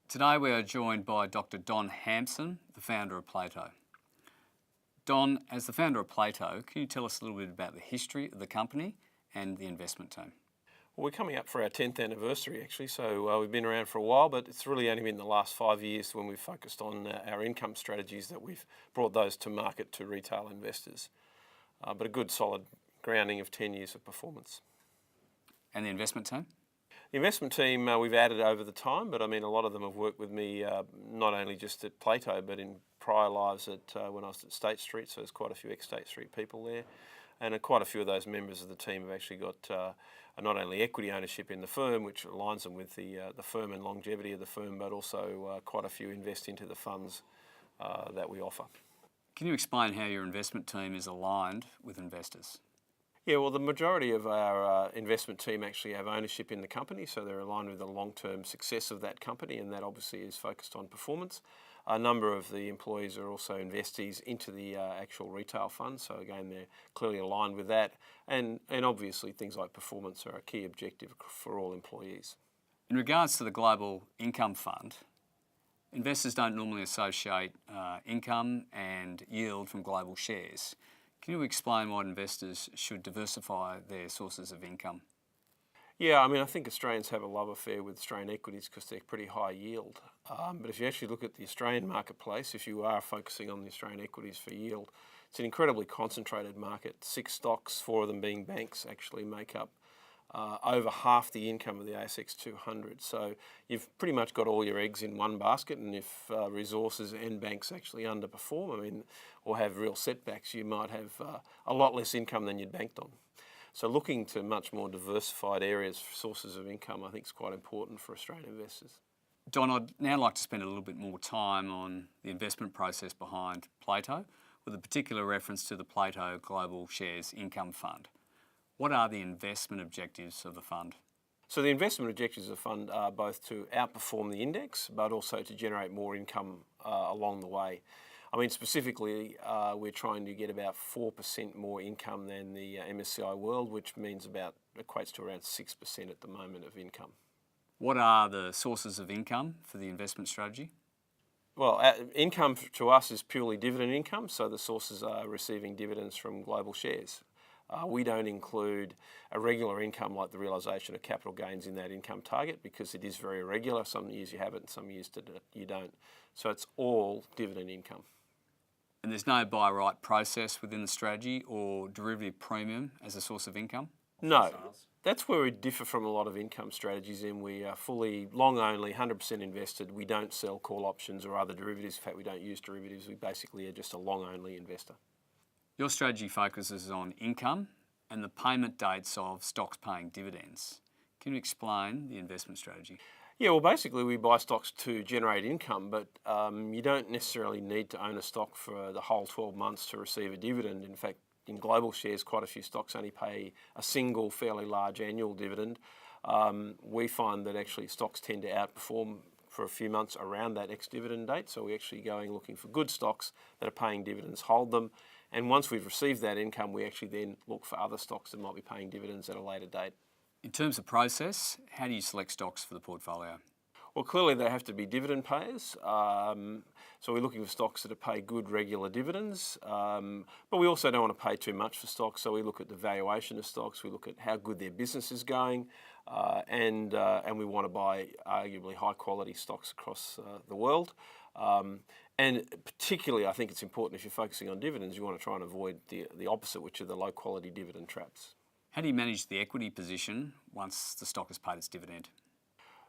Today we are joined by Dr. Don Hampson, the founder of Plato. Don, as the founder of Plato, can you tell us a little bit about the history of the company and the investment team? Well, we're coming up for our 10th anniversary actually, so we've been around for a while, but it's really only been the last 5 years when we've focused on our income strategies that we've brought those to market to retail investors. But a good solid grounding of 10 years of performance. And the investment team? The investment team we've added over the time, but I mean a lot of them have worked with me not only just at Plato, but in prior lives when I was at State Street, so there's quite a few ex-State Street people there. And quite a few of those members of the team have actually got not only equity ownership in the firm, which aligns them with the firm and longevity of the firm, but also quite a few invest into the funds that we offer. Can you explain how your investment team is aligned with investors? Yeah, well, the majority of our investment team actually have ownership in the company, so they're aligned with the long-term success of that company, and that obviously is focused on performance. A number of the employees are also investees into the actual retail fund, so again, they're clearly aligned with that. And obviously, things like performance are a key objective for all employees. In regards to the Global Income Fund, investors don't normally associate income and yield from global shares. Can you explain why investors should diversify their sources of income? Yeah, I mean, I think Australians have a love affair with Australian equities because they're pretty high yield. But if you actually look at the Australian marketplace, if you are focusing on the Australian equities for yield, it's an incredibly concentrated market. 6 stocks, 4 of them being banks, actually make up over half the income of the ASX 200. So you've pretty much got all your eggs in one basket, and if resources and banks actually underperform, or have real setbacks, you might have a lot less income than you'd banked on. So looking to much more diversified areas for sources of income, I think is quite important for Australian investors. Don, I'd now like to spend a little bit more time on the investment process behind Plato, with a particular reference to the Plato Global Shares Income Fund. What are the investment objectives of the fund? So the investment objectives of the fund are both to outperform the index, but also to generate more income along the way. I mean, specifically, we're trying to get about 4% more income than the MSCI World, which means equates to around 6% at the moment of income. What are the sources of income for the investment strategy? Well, income to us is purely dividend income, so the sources are receiving dividends from global shares. We don't include a regular income like the realisation of capital gains in that income target because it is very irregular. Some years you have it and some years you don't. So it's all dividend income. And there's no buy right process within the strategy or derivative premium as a source of income? No. That's where we differ from a lot of income strategies in we are fully long only, 100% invested. We don't sell call options or other derivatives. In fact, we don't use derivatives. We basically are just a long only investor. Your strategy focuses on income and the payment dates of stocks paying dividends. Can you explain the investment strategy? Yeah, well, basically we buy stocks to generate income, but you don't necessarily need to own a stock for the whole 12 months to receive a dividend. In fact, in global shares, quite a few stocks only pay a single fairly large annual dividend. We find that actually stocks tend to outperform for a few months around that ex-dividend date, so we're actually going looking for good stocks that are paying dividends, hold them, and once we've received that income, we actually then look for other stocks that might be paying dividends at a later date. In terms of process, how do you select stocks for the portfolio? Well, clearly they have to be dividend payers. So we're looking for stocks that pay good regular dividends, but we also don't want to pay too much for stocks. So we look at the valuation of stocks, we look at how good their business is going, and we want to buy arguably high quality stocks across the world. And particularly, I think it's important if you're focusing on dividends, you want to try and avoid the opposite, which are the low quality dividend traps. How do you manage the equity position once the stock has paid its dividend?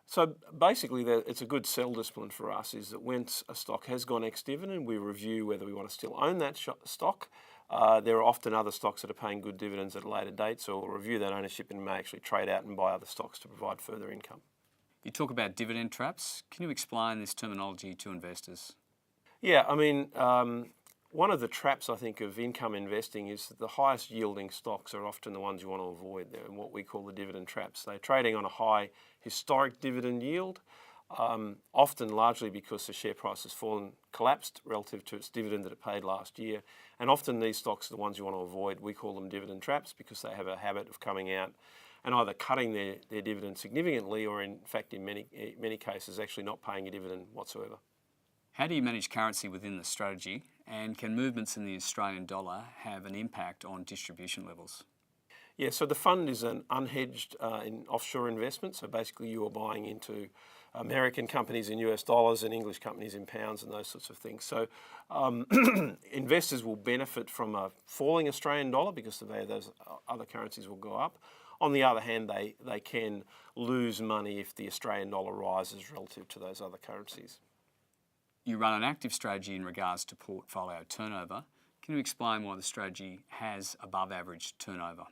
So basically, it's a good sell discipline for us is that once a stock has gone ex-dividend, we review whether we want to still own that stock. There are often other stocks that are paying good dividends at a later date, so we'll review that ownership and may actually trade out and buy other stocks to provide further income. You talk about dividend traps. Can you explain this terminology to investors? Yeah, I mean, one of the traps, I think, of income investing is that the highest yielding stocks are often the ones you want to avoid. They're what we call the dividend traps. They're trading on a high historic dividend yield, often largely because the share price has collapsed relative to its dividend that it paid last year. And often these stocks are the ones you want to avoid. We call them dividend traps because they have a habit of coming out and either cutting their dividend significantly or in fact in many cases actually not paying a dividend whatsoever. How do you manage currency within the strategy, and can movements in the Australian dollar have an impact on distribution levels? Yeah, so the fund is an unhedged in offshore investment. So basically you are buying into American companies in US dollars and English companies in pounds and those sorts of things. So investors will benefit from a falling Australian dollar because the value of those other currencies will go up. On the other hand, they can lose money if the Australian dollar rises relative to those other currencies. You run an active strategy in regards to portfolio turnover. Can you explain why the strategy has above average turnover?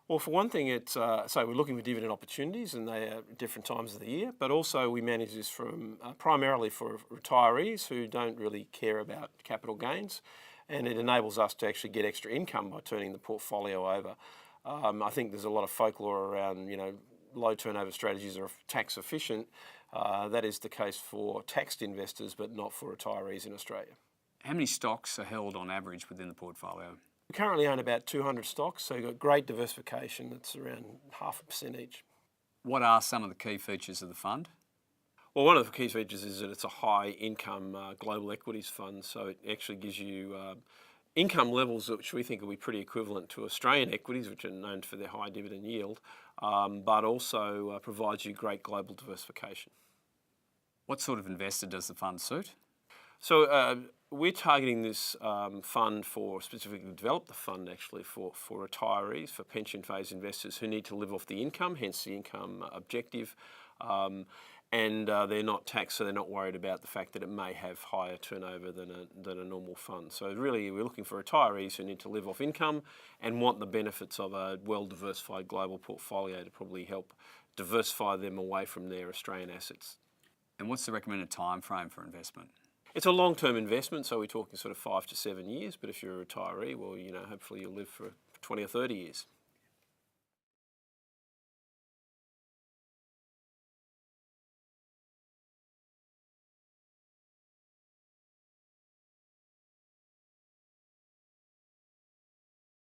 Well, for one thing, it's so we're looking for dividend opportunities, and they are at different times of the year. But also, we manage this from primarily for retirees who don't really care about capital gains, and it enables us to actually get extra income by turning the portfolio over. I think there's a lot of folklore around, low turnover strategies are tax efficient. That is the case for taxed investors, but not for retirees in Australia. How many stocks are held on average within the portfolio? We currently own about 200 stocks, so you've got great diversification. It's around 0.5% each. What are some of the key features of the fund? Well, one of the key features is that it's a high income global equities fund, so it actually gives you income levels which we think will be pretty equivalent to Australian equities, which are known for their high dividend yield, but also provides you great global diversification. What sort of investor does the fund suit? So we're targeting this fund for, specifically develop the fund actually for retirees, for pension phase investors who need to live off the income, hence the income objective. And they're not taxed, so they're not worried about the fact that it may have higher turnover than a normal fund. So really, we're looking for retirees who need to live off income and want the benefits of a well-diversified global portfolio to probably help diversify them away from their Australian assets. And what's the recommended time frame for investment? It's a long-term investment, so we're talking sort of 5 to 7 years. But if you're a retiree, well, hopefully you'll live for 20 or 30 years.